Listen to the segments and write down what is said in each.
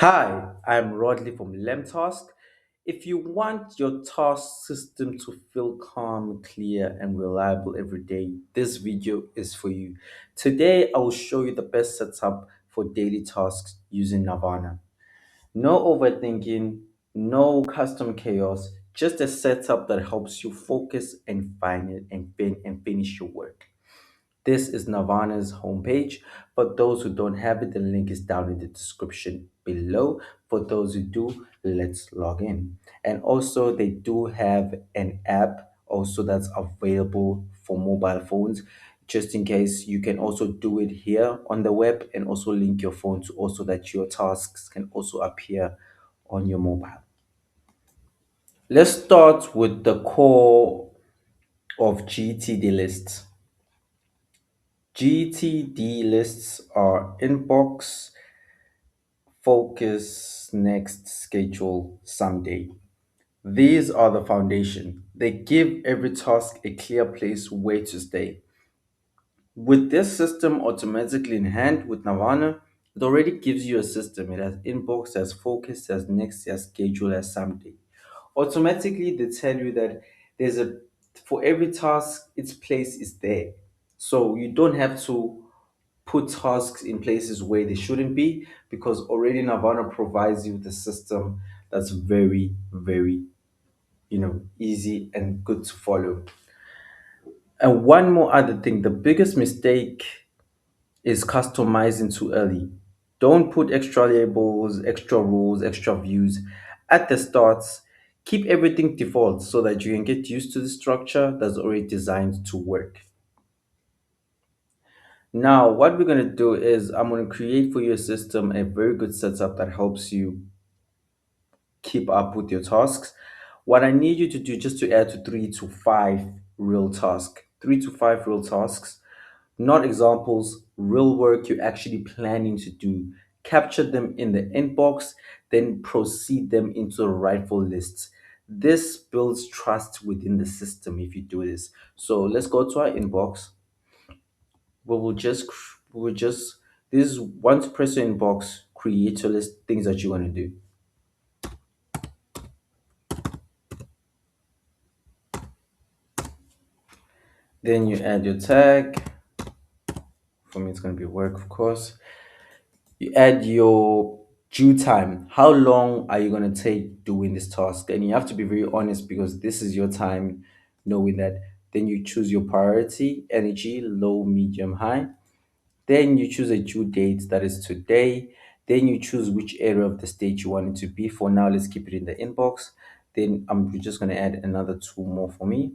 Hi, I'm Rodley from LemTask. If you want your task system to feel calm, clear, and reliable every day, this video is for you. Today, I will show you the best setup for daily tasks using Nirvana. No overthinking, no custom chaos, just a setup that helps you focus and find it and finish your work. This is Nirvana's homepage. For those who don't have it, the link is down in the description below. For those who do, let's log in. And also, they do have an app also that's available for mobile phones. Just in case, you can also do it here on the web and also link your phone to also that your tasks can also appear on your mobile. Let's start with the core of GTD lists. GTD lists are inbox, focus, next, schedule, someday. These are the foundation. They give every task a clear place where to stay. With this system automatically in hand with Nirvana, it already gives you a system. It has inbox, has focus, has next, has schedule, has someday. Automatically, they tell you that there's a for every task, its place is there. So you don't have to put tasks in places where they shouldn't be because already Nirvana provides you with a system that's very, very, easy and good to follow. And one more other thing, the biggest mistake is customizing too early. Don't put extra labels, extra rules, extra views at the start. Keep everything default so that you can get used to the structure that's already designed to work. Now, what we're going to do is I'm going to create for your system a very good setup that helps you keep up with your tasks. What I need you to do just to add to 3 to 5 real tasks, 3 to 5 real tasks, not examples, real work you're actually planning to do. Capture them in the inbox, then proceed them into the rightful lists. This builds trust within the system if you do this. So let's go to our inbox. We will just this is once press your inbox, create your list things that you want to do. Then you add your tag. For me, it's going to be work, of course. You add your due time. How long are you going to take doing this task? And you have to be very honest because this is your time, knowing that. Then you choose your priority, energy, low, medium, high. Then you choose a due date that is today. Then you choose which area of the state you want it to be. For now, let's keep it in the inbox. Then I'm just going to add another two more for me.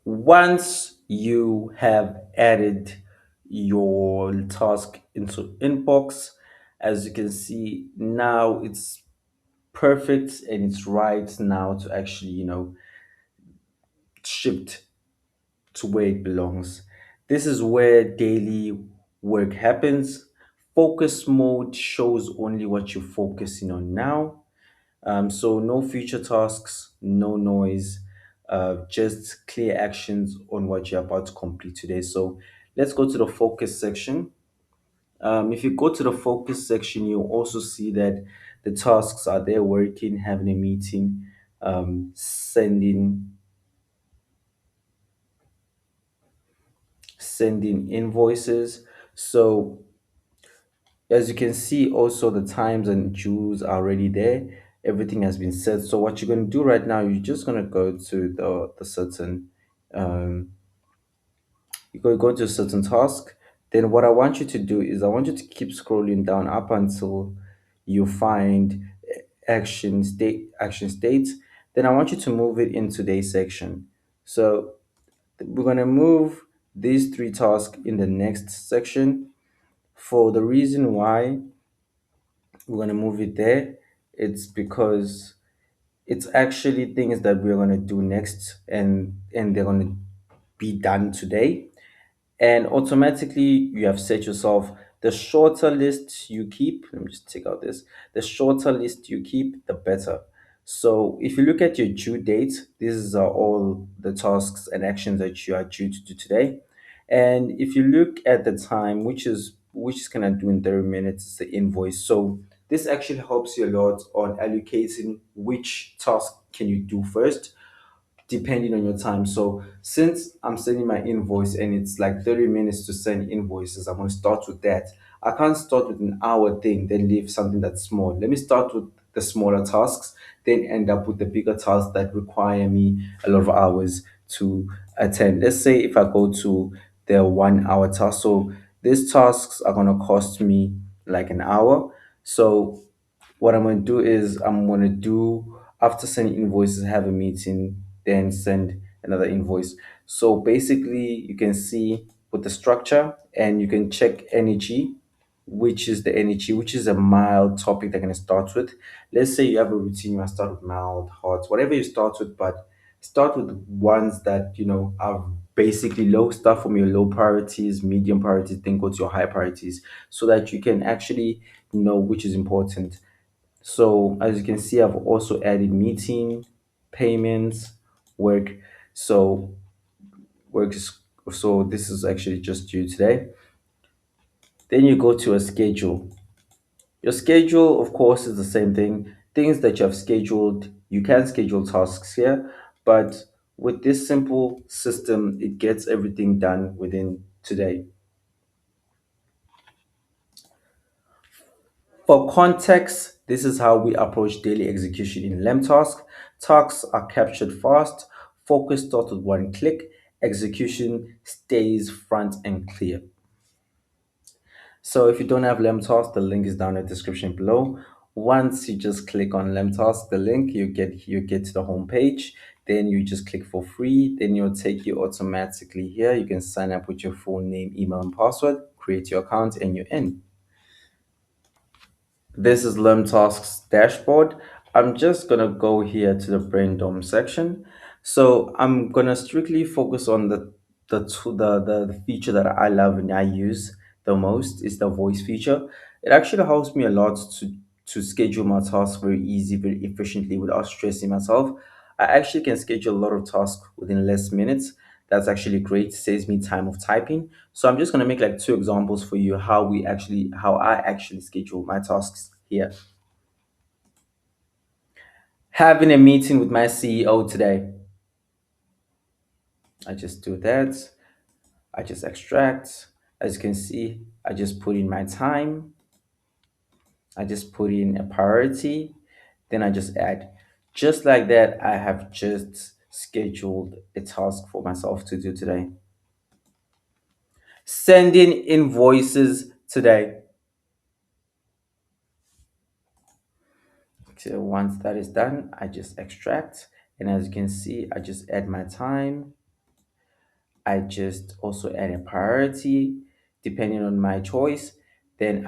Once you have added your task into inbox, as you can see now it's perfect and it's right now to actually, shift to where it belongs. This is where daily work happens. Focus mode shows only what you're focusing on now. So no future tasks, no noise, just clear actions on what you're about to complete today. So let's go to the focus section. If you go to the focus section, you'll also see that the tasks are there working, having a meeting, sending invoices. So as you can see, also the times and dues are already there. Everything has been set. So what you're going to do right now, you're just going to go to the certain um, go to a certain task. Then what I want you to do is I want you to keep scrolling down up until you find action state. Then I want you to move it in today's section. So we're going to move these three tasks in the next section. For the reason why we're going to move it there, it's because it's actually things that we're going to do next, and they're going to be done today. And automatically you have set yourself, the shorter list you keep, let me just take out this, the shorter list you keep, the better. So if you look at your due date, these are all the tasks and actions that you are due to do today. And if you look at the time, which is kind of doing 30 minutes, it's the invoice. So this actually helps you a lot on allocating which task can you do first depending on your time. So since I'm sending my invoice and it's like 30 minutes to send invoices, I'm going to start with that. I can't start with an hour thing, then leave something that's small. Let me start with the smaller tasks, then end up with the bigger tasks that require me a lot of hours to attend. Let's say if I go to the 1 hour task, so these tasks are going to cost me like an hour. So what I'm going to do is I'm going to do, after sending invoices, have a meeting, then send another invoice. So basically you can see with the structure, and you can check energy, which is the energy, which is a mild topic they're going to start with. Let's say you have a routine, you want to start with mild, hot, whatever you start with, but start with ones that are basically low. Start from your low priorities, medium priorities, then go to your high priorities, so that you can actually know which is important. So as you can see, I've also added meeting, payments, work. So work is, so this is actually just due today. Then you go to a schedule. Your schedule, of course, is the same thing. Things that you have scheduled, you can schedule tasks here, but with this simple system, it gets everything done within today. For context, this is how we approach daily execution in LemTask. Tasks are captured fast, focus starts with one click, execution stays front and clear. So if you don't have LemTask, the link is down in the description below. Once you just click on LemTask, the link, you get to the home page. Then you just click for free. Then it'll take you automatically here. You can sign up with your full name, email, and password, create your account, and you're in. This is LemTask's dashboard. I'm just gonna go here to the brainstorm section. So I'm gonna strictly focus on the feature that I love and I use the most is the voice feature. It actually helps me a lot to schedule my tasks very easy, very efficiently without stressing myself. I actually can schedule a lot of tasks within less minutes. That's actually great. Saves me time of typing. So I'm just gonna make like two examples for you how I actually schedule my tasks here. Having a meeting with my CEO today. I just do that. I just extract. As you can see, I just put in my time. I just put in a priority. Then I just add. Just like that, I have just scheduled a task for myself to do today. Sending invoices today. So once that is done, I just extract. And as you can see, I just add my time. I just also add a priority depending on my choice. Then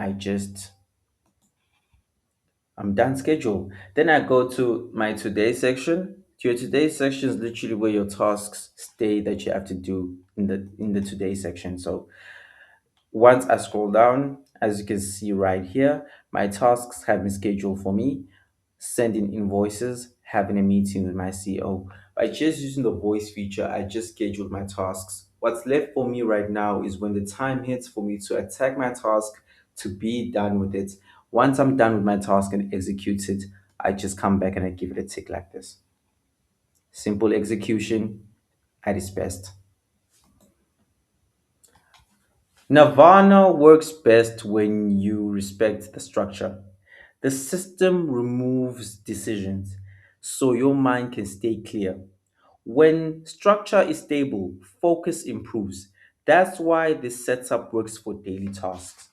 I'm done schedule. Then I go to my today section. Your today section is literally where your tasks stay that you have to do in the today section. So once I scroll down, as you can see right here, my tasks have been scheduled for me. Sending invoices, having a meeting with my CEO. By just using the voice feature, I just scheduled my tasks. What's left for me right now is when the time hits for me to attack my task, to be done with it. Once I'm done with my task and execute it, I just come back and I give it a tick like this. Simple execution at its best. Nirvana works best when you respect the structure. The system removes decisions so your mind can stay clear. When structure is stable, focus improves. That's why this setup works for daily tasks.